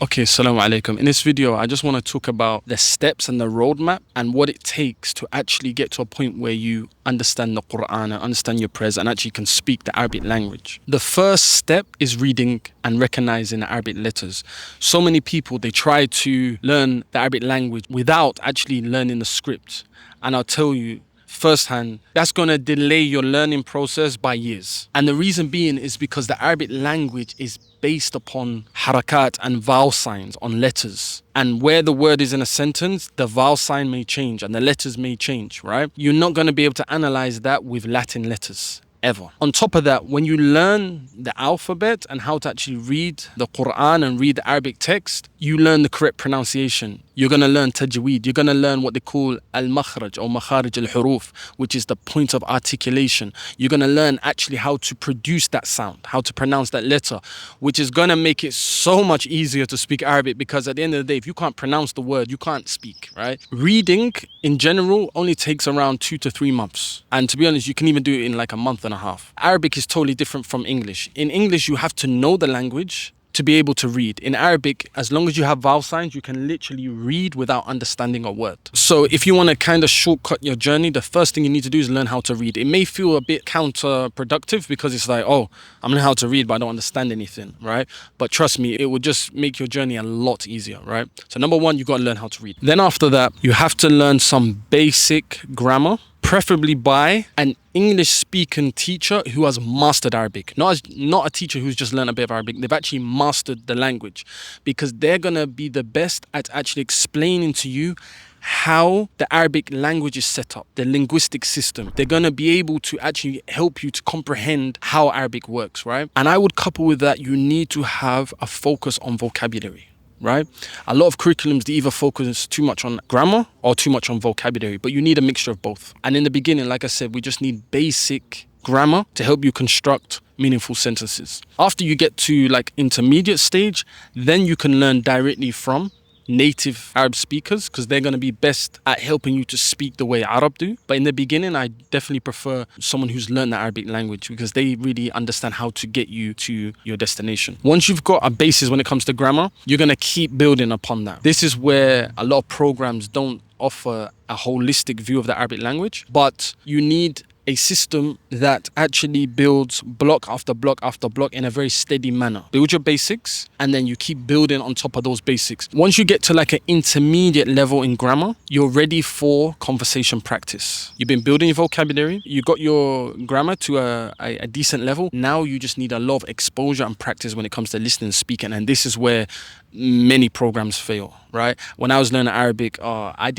Okay, Assalamu alaikum. In this video, I just want to talk about the steps and the roadmap and what it takes to actually get to a point where you understand the Qur'an and understand your prayers and actually can speak the Arabic language. The first step is reading and recognizing the Arabic letters. So many people, they try to learn the Arabic language without actually learning the script. And I'll tell you, firsthand, that's going to delay your learning process by years. And the reason being is because the Arabic language is based upon harakat and vowel signs on letters. And where the word is in a sentence, the vowel sign may change and the letters may change, right? You're not going to be able to analyze that with Latin letters. Ever. On top of that, when you learn the alphabet and how to actually read the Qur'an and read the Arabic text, you learn the correct pronunciation. You're going to learn tajweed. You're going to learn what they call al-makhraj or makharij al-huruf, which is the point of articulation. You're going to learn actually how to produce that sound, how to pronounce that letter, which is going to make it so much easier to speak Arabic, because at the end of the day, if you can't pronounce the word, you can't speak, right? Reading in general only takes around 2 to 3 months. And to be honest, you can even do it in like a month and a half. Arabic is totally different from English. In English, you have to know the language to be able to read. In Arabic, as long as you have vowel signs, you can literally read without understanding a word. So if you want to kind of shortcut your journey, the first thing you need to do is learn how to read. It may feel a bit counterproductive because it's like, oh, I'm learning how to read, but I don't understand anything, right? But trust me, it will just make your journey a lot easier, right? So number one, you got to learn how to read. Then after that, you have to learn some basic grammar, preferably by an English speaking teacher who has mastered Arabic. Not a teacher who's just learned a bit of Arabic. They've actually mastered the language, because they're going to be the best at actually explaining to you how the Arabic language is set up, the linguistic system. They're going to be able to actually help you to comprehend how Arabic works, right? And I would couple with that, you need to have a focus on vocabulary. Right? A lot of curriculums, they either focus too much on grammar or too much on vocabulary, but you need a mixture of both. And in the beginning, like I said, we just need basic grammar to help you construct meaningful sentences. After you get to like intermediate stage, then you can learn directly from native Arab speakers, because they're going to be best at helping you to speak the way Arab do. But in the beginning, I definitely prefer someone who's learned the Arabic language, because they really understand how to get you to your destination. Once you've got a basis when it comes to grammar, you're going to keep building upon that. This is where a lot of programs don't offer a holistic view of the Arabic language, but you need a system that actually builds block after block after block in a very steady manner. Build your basics, and then you keep building on top of those basics. Once you get to like an intermediate level in grammar, you're ready for conversation practice. You've been building your vocabulary, you got your grammar to a decent level. Now you just need a lot of exposure and practice when it comes to listening and speaking, and this is where many programs fail, right? When I was learning Arabic, I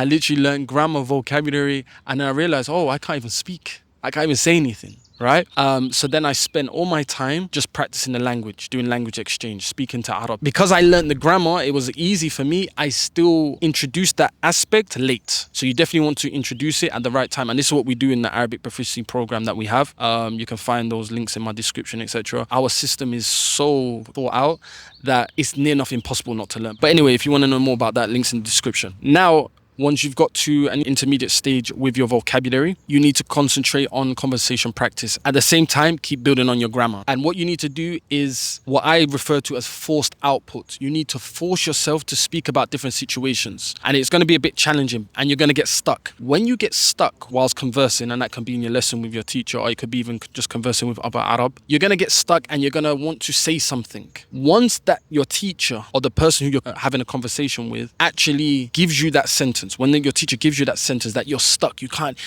literally learned grammar, vocabulary, and then I realized, oh, I can't even speak. I can't even say anything, right? So then I spent all my time just practicing the language, doing language exchange, speaking to Arab. Because I learned the grammar, it was easy for me. I still introduced that aspect late. So you definitely want to introduce it at the right time. And this is what we do in the Arabic proficiency program that we have. You can find those links in my description, etc. Our system is so thought out that it's near enough impossible not to learn. But anyway, if you want to know more about that, links in the description. Now, once you've got to an intermediate stage with your vocabulary, you need to concentrate on conversation practice. At the same time, keep building on your grammar. And what you need to do is what I refer to as forced output. You need to force yourself to speak about different situations. And it's going to be a bit challenging, and you're going to get stuck. When you get stuck whilst conversing, and that can be in your lesson with your teacher, or it could be even just conversing with other Arab, you're going to get stuck and you're going to want to say something. Once that your teacher or the person who you're having a conversation with actually gives you that sentence, when your teacher gives you that sentence that you're stuck, you can't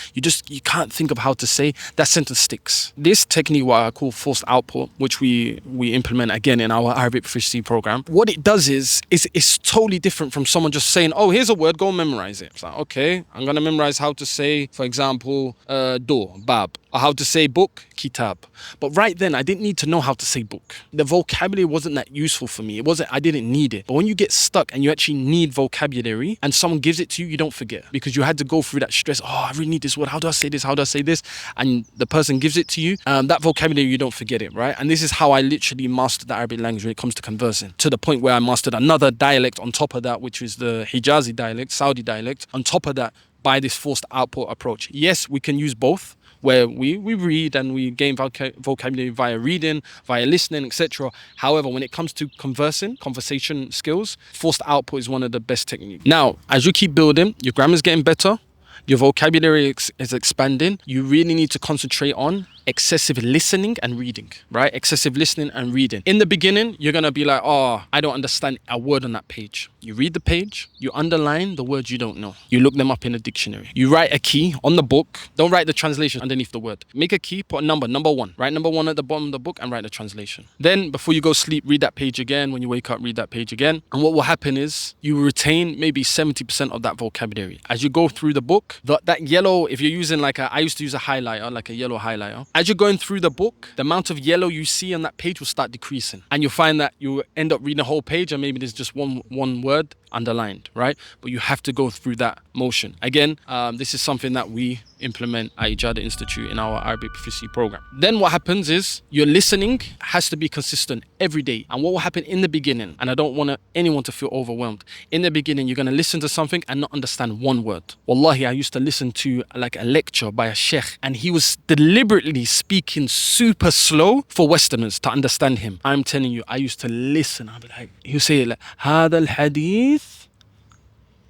think of how to say, that sentence sticks. This technique, what I call forced output, which we implement again in our Arabic proficiency program, what it does is it's totally different from someone just saying, oh, here's a word, go memorize it. It's like, okay, I'm going to memorize how to say, for example, door, bab, or how to say book, kitab. But right then, I didn't need to know how to say book. The vocabulary wasn't that useful for me. I didn't need it. But when you get stuck and you actually need vocabulary and someone gives it to you, you don't forget, because you had to go through that stress. Oh, I really need this word. How do I say this? How do I say this? And the person gives it to you. That vocabulary, you don't forget it, right? And this is how I literally mastered the Arabic language when it comes to conversing, to the point where I mastered another dialect on top of that, which is the Hijazi dialect, Saudi dialect, on top of that, by this forced output approach. Yes, we can use both, where we read and we gain vocabulary via reading, via listening, etc. However, when it comes to conversation skills, forced output is one of the best techniques. Now, as you keep building, your grammar's getting better, your vocabulary is expanding. You really need to concentrate on excessive listening and reading, right? Excessive listening and reading. In the beginning, you're going to be like, oh, I don't understand a word on that page. You read the page, you underline the words you don't know. You look them up in a dictionary. You write a key on the book. Don't write the translation underneath the word. Make a key, put a number 1. Write number 1 at the bottom of the book and write the translation. Then before you go sleep, read that page again. When you wake up, read that page again. And what will happen is you retain maybe 70% of that vocabulary. As you go through the book, that yellow, if you're using I used to use a highlighter, like a yellow highlighter. As you're going through the book, the amount of yellow you see on that page will start decreasing. And you'll find that you end up reading a whole page and maybe there's just one word underlined, right? But you have to go through that motion. Again, this is something that we implement at Ijada Institute in our Arabic Proficiency program. Then what happens is your listening has to be consistent every day. And what will happen in the beginning, and I don't want anyone to feel overwhelmed, in the beginning, you're going to listen to something and not understand one word. Wallahi, I used to listen to like a lecture by a sheikh and he was deliberately speaking super slow for Westerners to understand him. I'm telling you, I used to listen. I'd be like, he would say like, هذا الحديث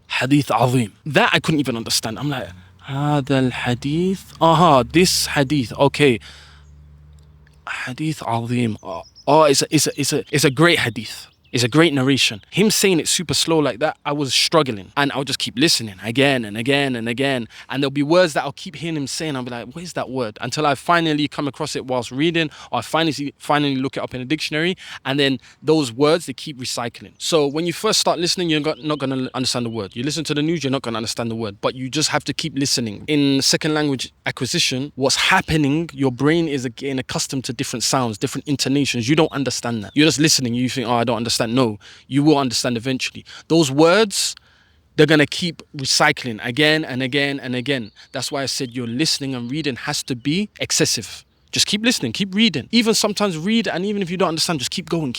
حديث عظيم. That I couldn't even understand. I'm like, هذا الحديث, this hadith, okay, hadith عظيم. It's a great hadith. It's a great narration. Him saying it super slow like that, I was struggling. And I'll just keep listening again and again and again. And there'll be words that I'll keep hearing him saying. I'll be like, where's that word? Until I finally come across it whilst reading, or I finally look it up in a dictionary. And then those words, they keep recycling. So when you first start listening, you're not going to understand the word. You listen to the news, you're not going to understand the word. But you just have to keep listening. In second language acquisition, what's happening, your brain is getting accustomed to different sounds, different intonations. You don't understand that. You're just listening. You think, oh, I don't understand. No, you will understand eventually. Those words, they're going to keep recycling again and again and again. That's why I said your listening and reading has to be excessive. Just keep listening, keep reading. Even sometimes read, and even if you don't understand, just keep going.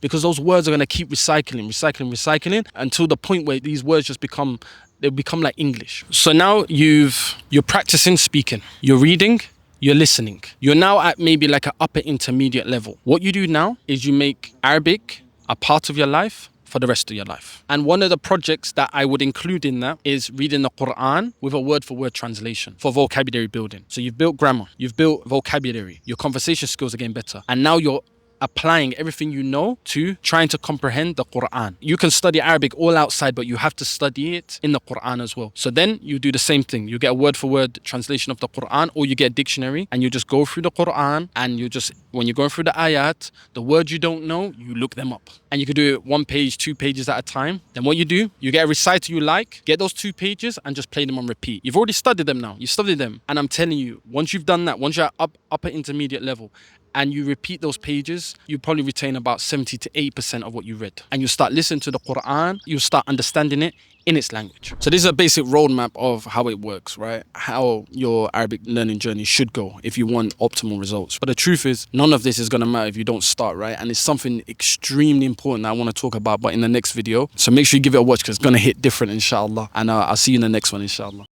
Because those words are going to keep recycling until the point where these words just become like English. So now you're practicing speaking, you're reading, you're listening. You're now at maybe like an upper intermediate level. What you do now is you make Arabic a part of your life for the rest of your life. And one of the projects that I would include in that is reading the Qur'an with a word-for-word translation for vocabulary building. So you've built grammar, you've built vocabulary, your conversation skills are getting better. And now you're applying everything you know to trying to comprehend the Qur'an. You can study Arabic all outside, but you have to study it in the Qur'an as well. So then you do the same thing. You get a word-for-word translation of the Qur'an, or you get a dictionary and you just go through the Qur'an, and when you're going through the ayat, the words you don't know, you look them up. And you can do it 1 page, 2 pages at a time. Then what you do, you get a reciter you like, get those 2 pages and just play them on repeat. You've already studied them now. You studied them. And I'm telling you, once you've done that, once you're at upper intermediate level, and you repeat those pages, you probably retain about 70 to 80% of what you read. And you start listening to the Qur'an, you start understanding it in its language. So this is a basic roadmap of how it works, right? How your Arabic learning journey should go if you want optimal results. But the truth is, none of this is going to matter if you don't start, right? And it's something extremely important that I want to talk about, but in the next video. So make sure you give it a watch because it's going to hit different, inshallah. And I'll see you in the next one, inshallah.